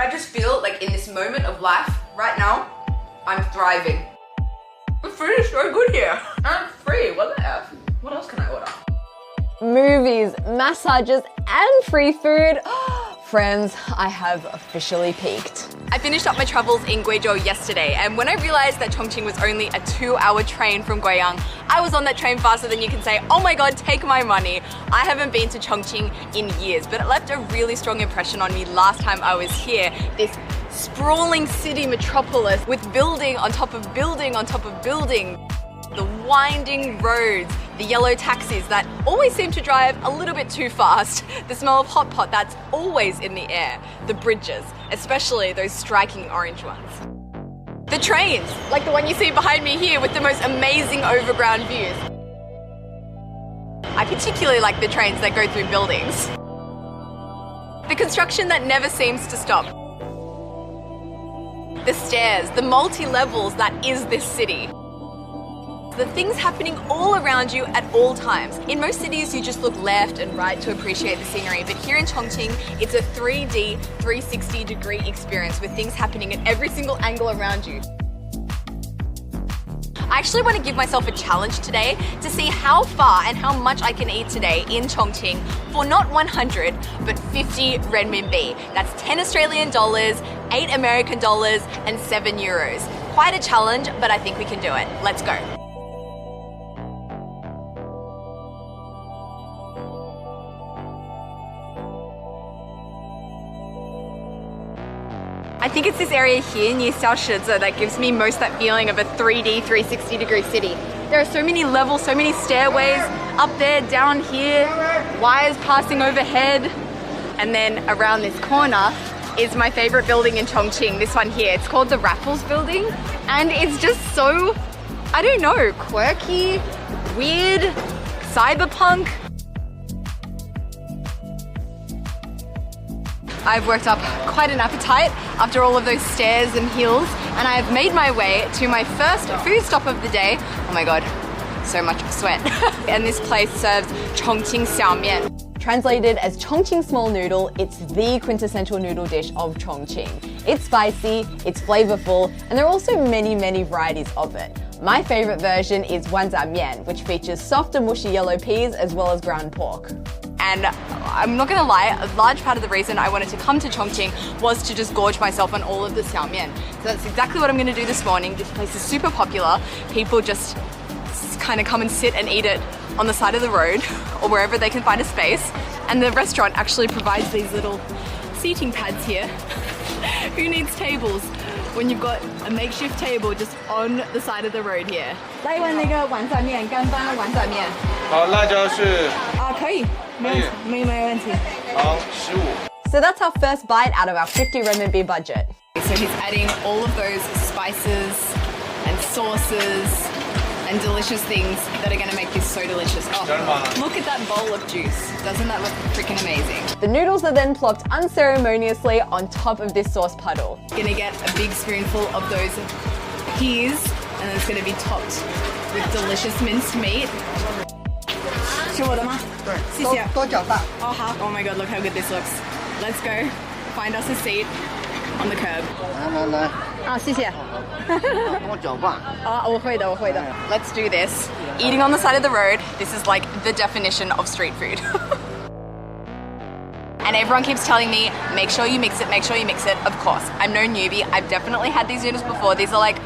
I just feel like in this moment of life right now, I'm thriving. The food is so good here. And it's free. What the F? What else can I order? Movies, massages, and free food. Friends, I have officially peaked. I finished up my travels in Guizhou yesterday, and when I realized that Chongqing was only a 2-hour train from Guiyang, I was on that train faster than you can say, oh my god, take my money. I haven't been to Chongqing in years, but it left a really strong impression on me last time I was here. This sprawling city metropolis with building on top of building on top of building. The winding roads, the yellow taxis that always seem to drive a little bit too fast, the smell of hot pot that's always in the air, the bridges, especially those striking orange ones. The trains, like the one you see behind me here with the most amazing overground views. I particularly like the trains that go through buildings. The construction that never seems to stop. The stairs, the multi-levels that is this city. The things happening all around you at all times. In most cities, you just look left and right to appreciate the scenery, but here in Chongqing, it's a 3D, 360-degree experience with things happening at every single angle around you. I actually want to give myself a challenge today to see how far and how much I can eat today in Chongqing for not 100, but 50 renminbi. That's 10 Australian dollars, 8 American dollars, and 7 euros. Quite a challenge, but I think we can do it. Let's go. I think it's this area here near Xiaoshizi that gives me most that feeling of a 3D, 360-degree city. There are so many levels, so many stairways, up there, down here, wires passing overhead. And then around this corner is my favorite building in Chongqing, this one here. It's called the Raffles Building. And it's just so, I don't know, quirky, weird, cyberpunk. I've worked up quite an appetite after all of those stairs and hills, and I've made my way to my first food stop of the day. Oh my god, so much sweat. And this place serves Chongqing Xiaomian. Translated as Chongqing small noodle, it's the quintessential noodle dish of Chongqing. It's spicy, it's flavorful, and there are also many, many varieties of it. My favorite version is wanzamian, which features soft and mushy yellow peas as well as ground pork. And I'm not gonna lie, a large part of the reason I wanted to come to Chongqing was to just gorge myself on all of the xiaomian. So that's exactly what I'm gonna do this morning. This place is super popular. People just kind of come and sit and eat it on the side of the road or wherever they can find a space. And the restaurant actually provides these little seating pads here. Who needs tables when you've got a makeshift table just on the side of the road here? 来一碗那个碗仔面，干巴碗仔面。好，辣椒是可以，没问题。好15。So that's our first bite out of our 50 renminbi budget. So he's adding all of those spices and sauces and delicious things that are going to make this so delicious. Oh, look at that bowl of juice. Doesn't that look freaking amazing? The noodles are then plopped unceremoniously on top of this sauce puddle. Gonna get a big spoonful of those peas, and it's gonna be topped with delicious minced meat. 是我的吗？对，谢谢。多搅拌。 Oh, oh my god, look how good this looks. Let's go find us a seat on the curb. 来，谢谢。帮我搅拌。我会的。 Let's do this. Eating on the side of the road, this is like the definition of street food. And everyone keeps telling me, make sure you mix it, make sure you mix it. Of course, I'm no newbie. I've definitely had these noodles before. These are like,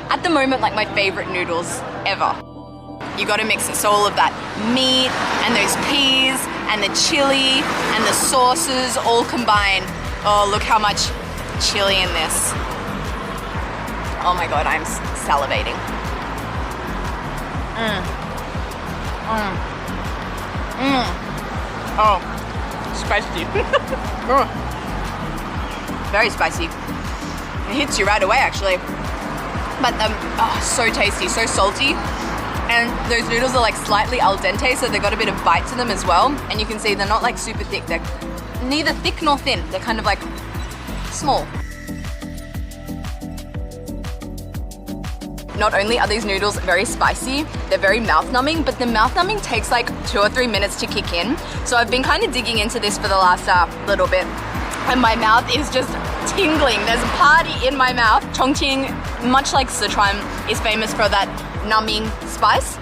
at the moment, like my favorite noodles ever. You gotta mix it so all of that meat and those peas and the chili and the sauces all combine. Oh, look how much chili in this. Oh my god, I'm salivating. Oh, spicy. Very spicy. It hits you right away, actually. But so tasty, so salty. And those noodles are like slightly al dente, so they've got a bit of bite to them as well. And you can see they're not like super thick. They're neither thick nor thin. They're kind of like small. Not only are these noodles very spicy, they're very mouth-numbing, but the mouth-numbing takes like 2 or 3 minutes to kick in. So I've been kind of digging into this for the last little bit. and my mouth is just tingling. There's a party in my mouth. Chongqing, much like Sichuan, is famous for that numbing spice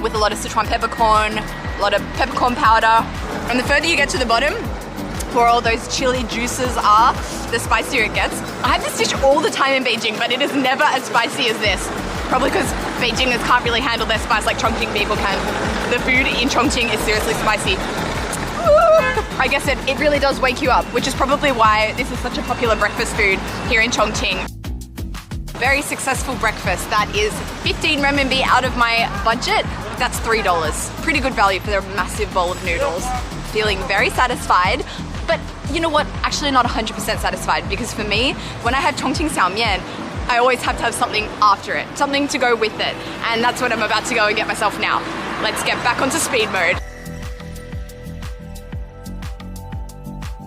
with a lot of Sichuan peppercorn, a lot of peppercorn powder. And the further you get to the bottom, where all those chili juices are, the spicier it gets. I have this dish all the time in Beijing, but it is never as spicy as this. Probably because Beijingers can't really handle their spice like Chongqing people can. The food in Chongqing is seriously spicy. I guess it really does wake you up, which is probably why this is such a popular breakfast food here in Chongqing. Very successful breakfast. That is 15 renminbi out of my budget. That's $3. Pretty good value for a massive bowl of noodles. Feeling very satisfied. But you know what? Actually not 100% satisfied, because for me, when I have Chongqing Xiaomian, I always have to have something after it, something to go with it. And that's what I'm about to go and get myself now. Let's get back onto speed mode.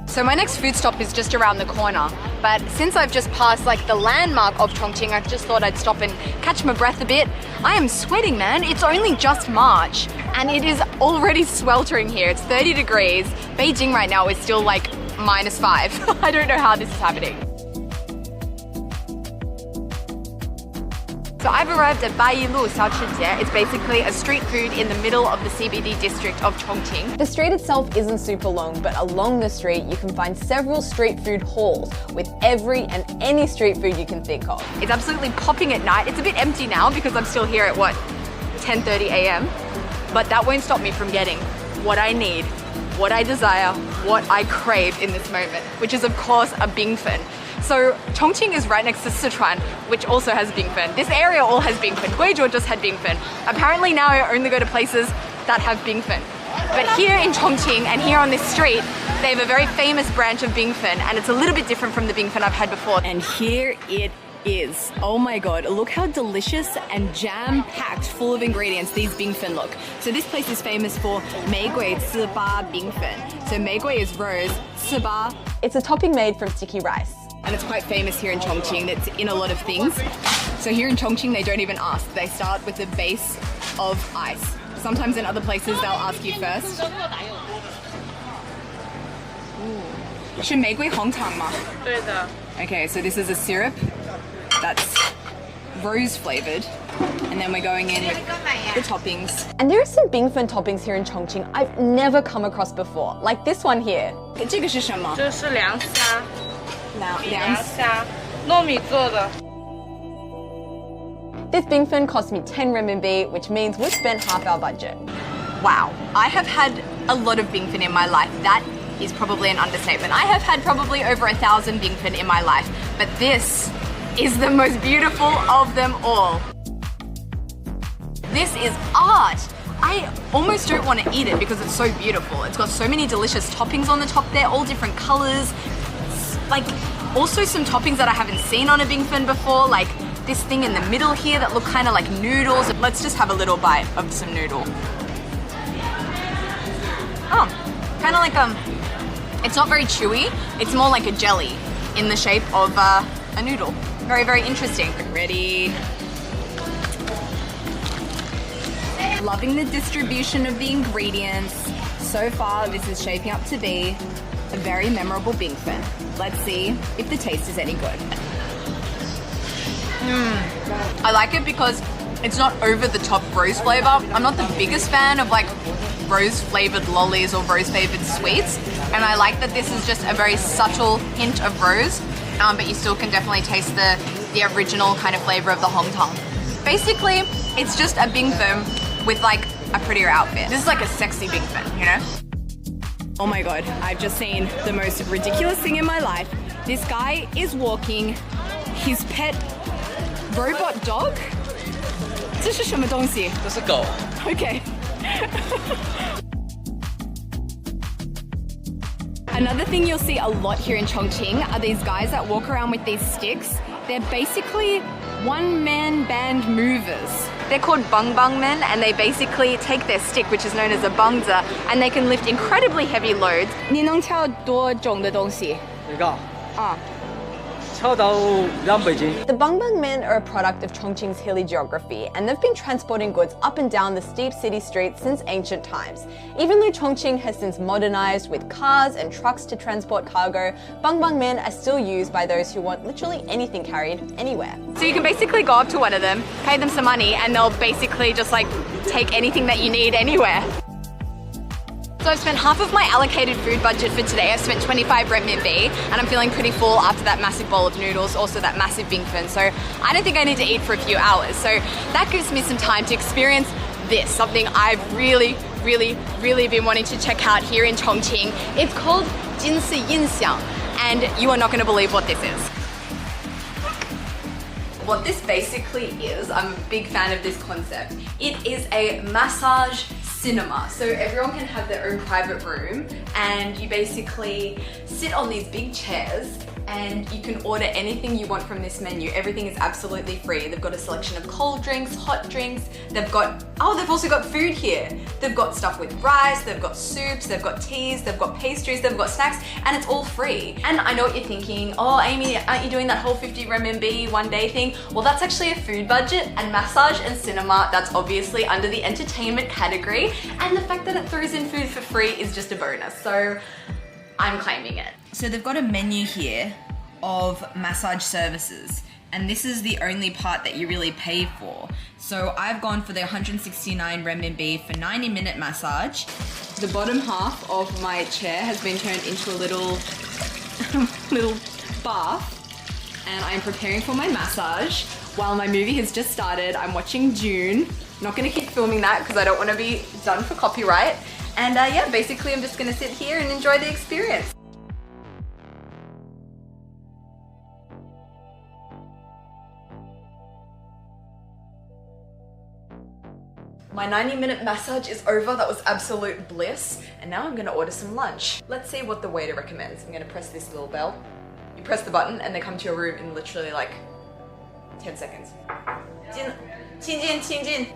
So my next food stop is just around the corner, but since I've just passed like the landmark of Chongqing, I just thought I'd stop and catch my breath a bit. I am sweating, man. It's only just March and it is already sweltering here. It's 30 degrees. Beijing right now is still like -5. I don't know how this is happening. So I've arrived at Baiyilu Xiaochijie. It's basically a street food in the middle of the CBD district of Chongqing. The street itself isn't super long, but along the street you can find several street food halls with every and any street food you can think of. It's absolutely popping at night. It's a bit empty now because I'm still here at 10:30 a.m. But that won't stop me from getting what I need, what I desire, what I crave in this moment, which is of course a bingfen. So Chongqing is right next to Sichuan, which also has bingfen. This area all has bingfen. Guizhou just had bingfen. Apparently now I only go to places that have bingfen. But here in Chongqing and here on this street, they have a very famous branch of bingfen, and it's a little bit different from the bingfen I've had before. And here it is. Oh my god, look how delicious and jam-packed full of ingredients these bingfen look. So this place is famous for 玫瑰糍粑 bingfen. So 玫瑰 is rose, 糍粑. It's a topping made from sticky rice. And it's quite famous here in Chongqing. It's in a lot of things. So here in Chongqing, they don't even ask. They start with the base of ice. Sometimes in other places, they'll ask you first. Ooh. 是玫瑰红糖吗？对的. Okay, so this is a syrup that's rose flavored. And then we're going in with the toppings. And there are some bingfen toppings here in Chongqing I've never come across before, like this one here. 这个是什么？这是凉虾。凉虾，糯米做的。 This bingfen cost me 10 renminbi, which means we've spent half our budget. Wow, I have had a lot of bingfen in my life. That is probably an understatement. I have had probably over 1,000 bingfen in my life, but this is the most beautiful of them all. This is art. I almost don't want to eat it because it's so beautiful. It's got so many delicious toppings on the top there, all different colors. Like, also some toppings that I haven't seen on a bingfen before, like this thing in the middle here that look kind of like noodles. Let's just have a little bite of some noodle. Oh, kind of like it's not very chewy. It's more like a jelly in the shape of a noodle. Very, very interesting. Ready? Loving the distribution of the ingredients. So far, this is shaping up to be a very memorable bingfen. Let's see if the taste is any good. I like it because it's not over the top rose flavor. I'm not the biggest fan of like rose flavored lollies or rose flavored sweets. And I like that this is just a very subtle hint of rose, but you still can definitely taste the original kind of flavor of the Hongtong. Basically, it's just a bingfen with like a prettier outfit. This is like a sexy bingfen, you know? Oh my god, I've just seen the most ridiculous thing in my life. This guy is walking his pet robot dog. 这是什么东西？这是狗。 Okay. Another thing you'll see a lot here in Chongqing are these guys that walk around with these sticks. They're basically one-man band movers. They're called bang bang men, and they basically take their stick, which is known as a bangzi, and they can lift incredibly heavy loads. 你能挑多重的东西？一个啊。跳到2倍斤。 The Bungbang men are a product of Chongqing's hilly geography, and they've been transporting goods up and down the steep city streets since ancient times. Even though Chongqing has since modernized with cars and trucks to transport cargo, Bungbang men are still used by those who want literally anything carried anywhere. So you can basically go up to one of them, pay them some money, and they'll basically just like take anything that you need anywhere. So I've spent half of my allocated food budget for today. I've spent 25 renminbi and I'm feeling pretty full after that massive bowl of noodles, also that massive bingfen. So I don't think I need to eat for a few hours. So that gives me some time to experience this, something I've really been wanting to check out here in Chongqing. It's called Jinsi Yinxiang, and you are not going to believe what this is. What this basically is, I'm a big fan of this concept. It is a massage cinema. So everyone can have their own private room and you basically sit on these big chairs and you can order anything you want from this menu. Everything is absolutely free. They've got a selection of cold drinks, hot drinks. They've also got food here. They've got stuff with rice, they've got soups, they've got teas, they've got pastries, they've got snacks, and it's all free. And I know what you're thinking, oh Amy, aren't you doing that whole 50 renminbi one day thing? Well, that's actually a food budget, and massage and cinema, that's obviously under the entertainment category. And the fact that it throws in food for free is just a bonus. So I'm claiming it. So they've got a menu here of massage services, and this is the only part that you really pay for. So I've gone for the 169 renminbi for 90-minute massage. The bottom half of my chair has been turned into a little bath, and I'm preparing for my massage while my movie has just started. I'm watching June. Not gonna keep filming that because I don't want to be done for copyright. And yeah, basically I'm just gonna sit here and enjoy the experience. My 90-minute massage is over. That was absolute bliss. And now I'm gonna order some lunch. Let's see what the waiter recommends. I'm gonna press this little bell. You press the button and they come to your room in literally like 10 seconds. 亲近。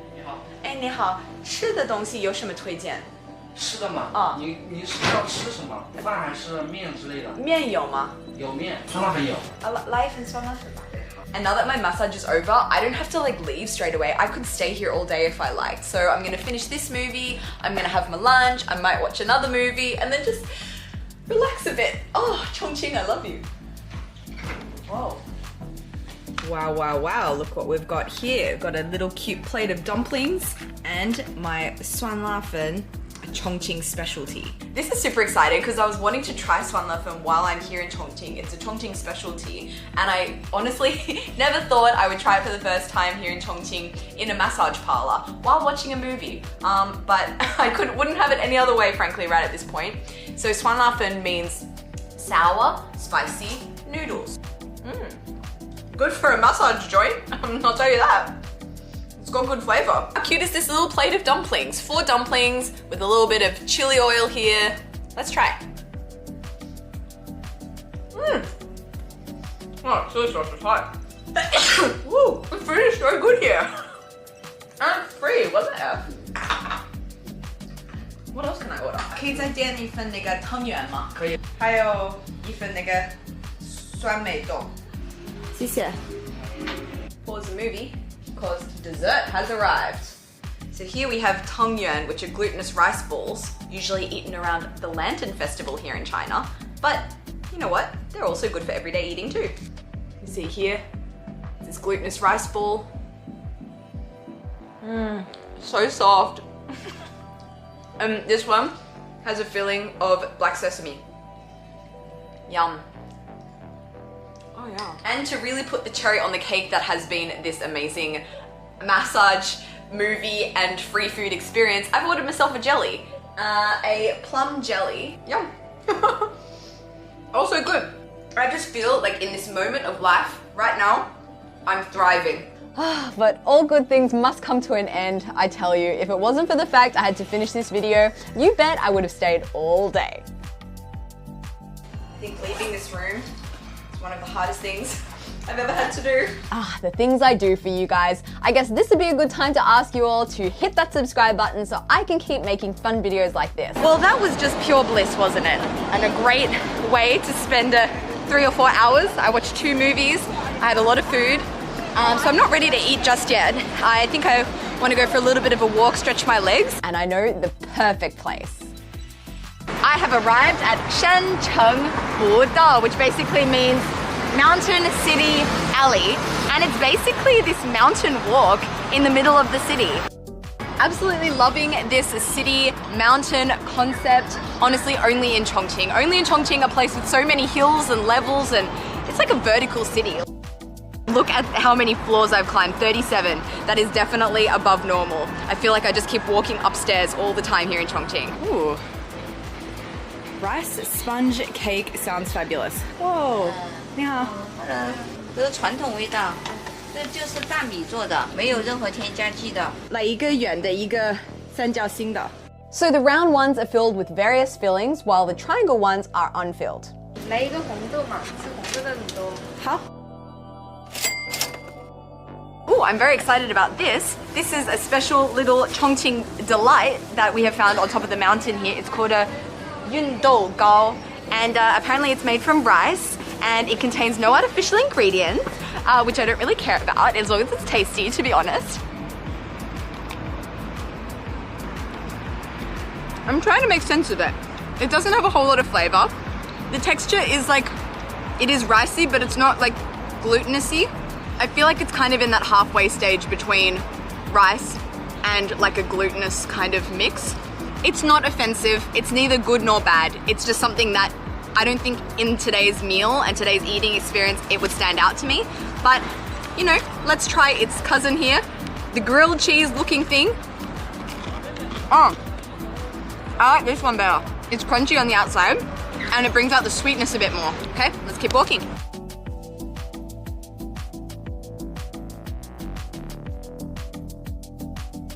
哎，你好，吃的东西有什么推荐？吃的嘛，啊，你是要吃什么？饭还是面之类的？面有吗？有面，酸辣粉有。来一份酸辣粉吧。And now that my massage is over, I don't have to like leave straight away. I could stay here all day if I liked. So I'm gonna finish this movie, I'm gonna have my lunch, I might watch another movie, and then just relax a bit. Oh, Chongqing, I love you. Whoa. Wow, look what we've got here. We've got a little cute plate of dumplings and my suanlafen, a Chongqing specialty. This is super exciting because I was wanting to try suanlafen while I'm here in Chongqing. It's a Chongqing specialty, and I honestly never thought I would try it for the first time here in Chongqing in a massage parlor while watching a movie. But I wouldn't have it any other way, frankly, right at this point. So suanlafen means sour, spicy noodles. Good for a massage joint, I'll tell you that. It's got good flavor. How cute is this little plate of dumplings? 4 dumplings with a little bit of chili oil here. Let's try. Oh, chili sauce is hot. Woo, the food is so good here. And it's free, wasn't it? What else can I order? 可以再点一份那个汤圆吗？可以。还有一份那个酸梅冻。谢谢。Pause the movie because dessert has arrived. So here we have tangyuan, which are glutinous rice balls, usually eaten around the Lantern Festival here in China. But you know what? They're also good for everyday eating too. You see here, this glutinous rice ball. So soft. And this one has a filling of black sesame. Yum. Oh yeah. And to really put the cherry on the cake that has been this amazing massage, movie and free food experience, I've ordered myself a jelly. A plum jelly. Yum. Also good. I just feel like in this moment of life, right now, I'm thriving. But all good things must come to an end, I tell you. If it wasn't for the fact I had to finish this video, you bet I would have stayed all day. I think leaving this room is one of the hardest things I've ever had to do. The things I do for you guys. I guess this would be a good time to ask you all to hit that subscribe button so I can keep making fun videos like this. Well, that was just pure bliss, wasn't it? And a great way to spend a 3 or 4 hours. I watched 2 movies. I had a lot of food. So I'm not ready to eat just yet. I think I want to go for a little bit of a walk, stretch my legs. And I know the perfect place. I have arrived at Shancheng Buda, which basically means Mountain City Alley. And it's basically this mountain walk in the middle of the city. Absolutely loving this city mountain concept. Honestly, only in Chongqing. Only in Chongqing, a place with so many hills and levels, and it's like a vertical city. Look at how many floors I've climbed, 37. That is definitely above normal. I feel like I just keep walking upstairs all the time here in Chongqing. Ooh. Rice sponge cake sounds fabulous. Whoa. 你好。这是传统味道，这就是大米做的，没有任何添加剂的。来一个圆的，一个三角形的。 So the round ones are filled with various fillings, while the triangle ones are unfilled. 来一个红豆嘛，吃红色的很多。好。 Oh, I'm very excited about this. This is a special little Chongqing delight that we have found on top of the mountain here. It's called a yundou gao, and apparently it's made from rice, and it contains no artificial ingredients, which I don't really care about as long as it's tasty, to be honest. I'm trying to make sense of it. It doesn't have a whole lot of flavor. The texture is like, it is ricey, but it's not like glutinous-y. I feel like it's kind of in that halfway stage between rice and like a glutinous kind of mix. It's not offensive. It's neither good nor bad. It's just something that I don't think in today's meal and today's eating experience it would stand out to me. But, you know, let's try its cousin here. The grilled cheese looking thing. Oh, I like this one better. It's crunchy on the outside and it brings out the sweetness a bit more. Okay, let's keep walking.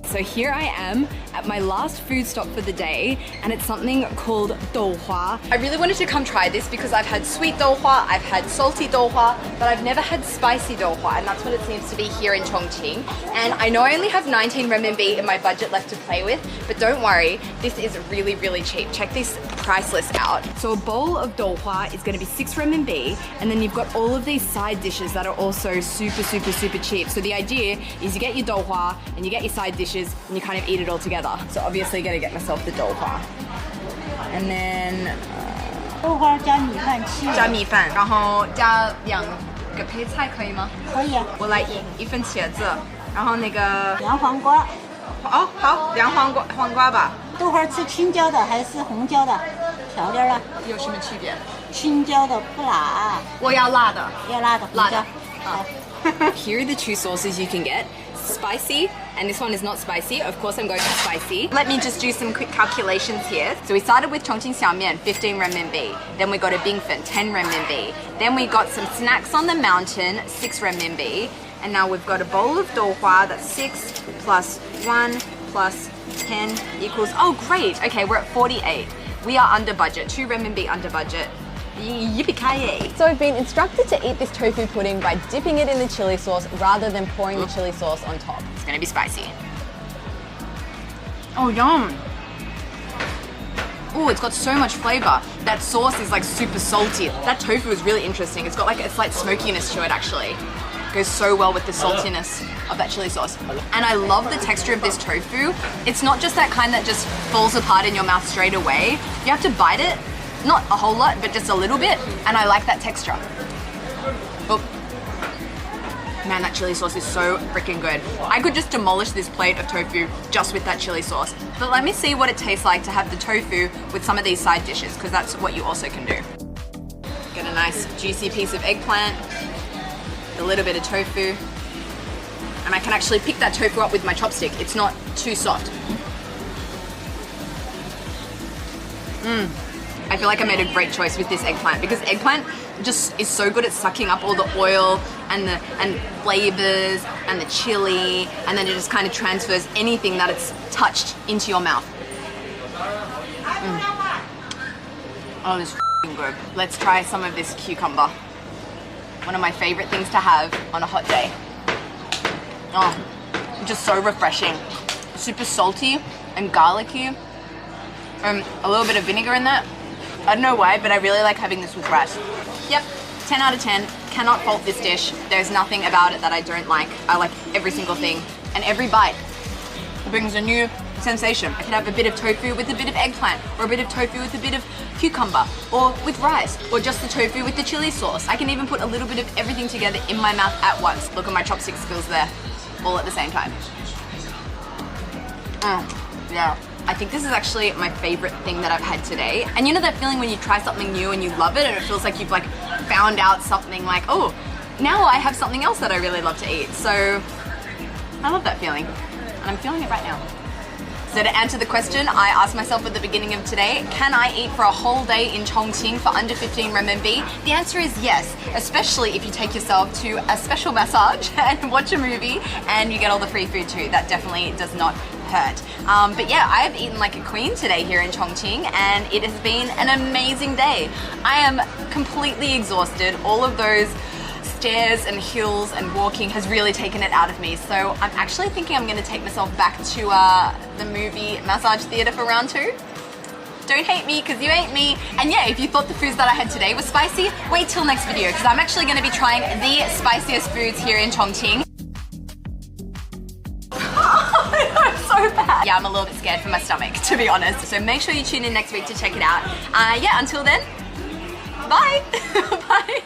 So here I am at my last food stop for the day, and it's something called douhua. I really wanted to come try this because I've had sweet douhua, I've had salty douhua, but I've never had spicy douhua, and that's what it seems to be here in Chongqing. And I know I only have 19 renminbi in my budget left to play with, but don't worry, this is really, really cheap. Check this price list out. So a bowl of douhua is going to be 6 renminbi, and then you've got all of these side dishes that are also super, super, super cheap. So the idea is you get your douhua and you get your side dishes and you kind of eat it all together. So obviously gonna get myself the douhua. And then 豆花加米饭7加米饭，然后加2个配菜可以吗？可以啊。我来一份茄子，然后那个凉黄瓜。哦，好，凉黄瓜吧。豆花吃青椒的还是红椒的？调料啊？有什么区别？青椒的不辣。我要辣的。要辣的。辣的。好。Here are the 2 sauces you can get. Spicy, and this one is not spicy. Of course I'm going for spicy. Let me just do some quick calculations here. So we started with Chongqing Xiaomian, 15 renminbi. Then we got a bingfen, 10 renminbi. Then we got some snacks on the mountain, 6 renminbi. And now we've got a bowl of douhua, that's 6 plus 1 plus 10 equals, oh great, okay, we're at 48. We are under budget, 2 renminbi under budget. Yippee-ki-yay. So I've been instructed to eat this tofu pudding by dipping it in the chili sauce rather than pouring the chili sauce on top. It's gonna be spicy. Oh, yum. Oh, it's got so much flavor. That sauce is like super salty. That tofu is really interesting. It's got like a slight smokiness to it actually. It goes so well with the saltiness of that chili sauce. And I love the texture of this tofu. It's not just that kind that just falls apart in your mouth straight away. You have to bite it. Not a whole lot, but just a little bit, and I like that texture. Oh. Man, that chili sauce is so freaking good. I could just demolish this plate of tofu just with that chili sauce. But let me see what it tastes like to have the tofu with some of these side dishes, because that's what you also can do. Get a nice juicy piece of eggplant, a little bit of tofu, and I can actually pick that tofu up with my chopstick. It's not too soft. I feel like I made a great choice with this eggplant because eggplant just is so good at sucking up all the oil and flavors and the chili, and then it just kind of transfers anything that it's touched into your mouth. Oh, this is f***ing good. Let's try some of this cucumber. One of my favorite things to have on a hot day. Oh, just so refreshing. Super salty and garlicky. A little bit of vinegar in that. I don't know why, but I really like having this with rice. Yep, 10 out of 10, cannot fault this dish. There's nothing about it that I don't like. I like every single thing, and every bite brings a new sensation. I can have a bit of tofu with a bit of eggplant, or a bit of tofu with a bit of cucumber, or with rice, or just the tofu with the chili sauce. I can even put a little bit of everything together in my mouth at once. Look at my chopstick skills there, all at the same time. Yeah. I think this is actually my favorite thing that I've had today. And you know that feeling when you try something new and you love it and it feels like you've like found out something like, oh, now I have something else that I really love to eat. So I love that feeling and I'm feeling it right now. So to answer the question I asked myself at the beginning of today, can I eat for a whole day in Chongqing for under 15 renminbi? The answer is yes, especially if you take yourself to a special massage and watch a movie and you get all the free food too. That definitely does not hurt. But yeah, I have eaten like a queen today here in Chongqing and it has been an amazing day. I am completely exhausted. All of those stairs and hills and walking has really taken it out of me. So I'm actually thinking I'm going to take myself back to the movie massage theatre for round 2. Don't hate me because you ain't me. And yeah, if you thought the foods that I had today were spicy, wait till next video because I'm actually going to be trying the spiciest foods here in Chongqing. So bad. Yeah, I'm a little bit scared for my stomach, to be honest. So make sure you tune in next week to check it out. Yeah, until then, bye. Bye.